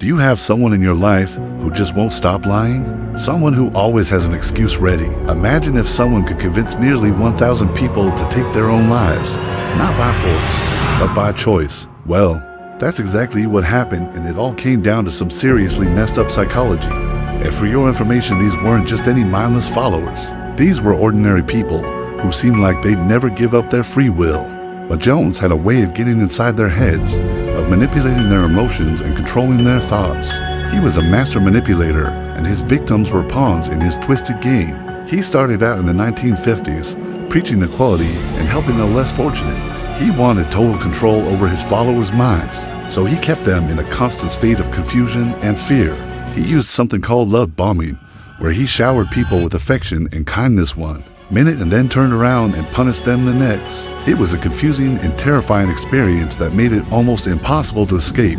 Do you have someone in your life who just won't stop lying? Someone who always has an excuse ready. Imagine if someone could convince nearly 1,000 people to take their own lives, not by force, but by choice. Well, that's exactly what happened, and it all came down to some seriously messed up psychology. And for your information, these weren't just any mindless followers. These were ordinary people who seemed like they'd never give up their free will. But Jones had a way of getting inside their heads, of manipulating their emotions and controlling their thoughts. He was a master manipulator, and his victims were pawns in his twisted game. He started out in the 1950s, preaching equality and helping the less fortunate. He wanted total control over his followers' minds, so he kept them in a constant state of confusion and fear. He used something called love bombing, where he showered people with affection and kindness one minute and then turned around and punished them the next. It was a confusing and terrifying experience that made it almost impossible to escape.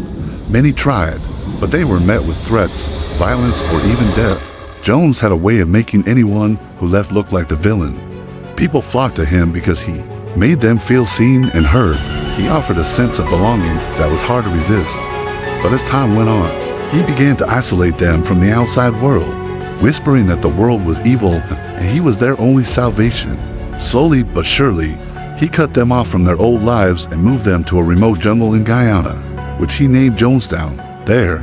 Many tried, but they were met with threats, violence, or even death. Jones had a way of making anyone who left look like the villain. People flocked to him because he made them feel seen and heard. He offered a sense of belonging that was hard to resist. But as time went on, he began to isolate them from the outside world, whispering that the world was evil and he was their only salvation. Slowly but surely, he cut them off from their old lives and moved them to a remote jungle in Guyana, which he named Jonestown. There,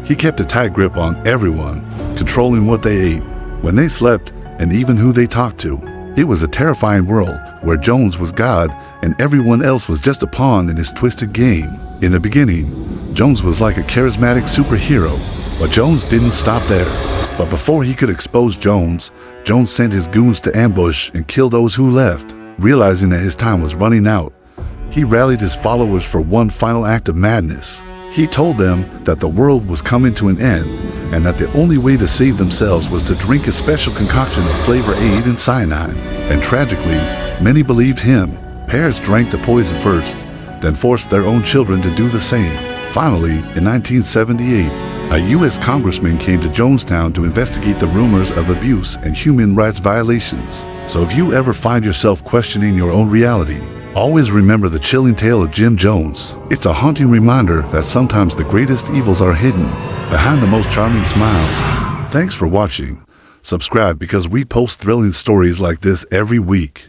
he kept a tight grip on everyone, controlling what they ate, when they slept, and even who they talked to. It was a terrifying world where Jones was God and everyone else was just a pawn in his twisted game. In the beginning, Jones was like a charismatic superhero, but Jones didn't stop there. But before he could expose Jones sent his goons to ambush and kill those who left. Realizing that his time was running out, he rallied his followers for one final act of madness. He told them that the world was coming to an end and that the only way to save themselves was to drink a special concoction of flavor aid and cyanide. And tragically, many believed him. Parents drank the poison first, then forced their own children to do the same. Finally, in 1978, a U.S. congressman came to Jonestown to investigate the rumors of abuse and human rights violations. So if you ever find yourself questioning your own reality, always remember the chilling tale of Jim Jones. It's a haunting reminder that sometimes the greatest evils are hidden behind the most charming smiles. Thanks for watching. Subscribe because we post thrilling stories like this every week.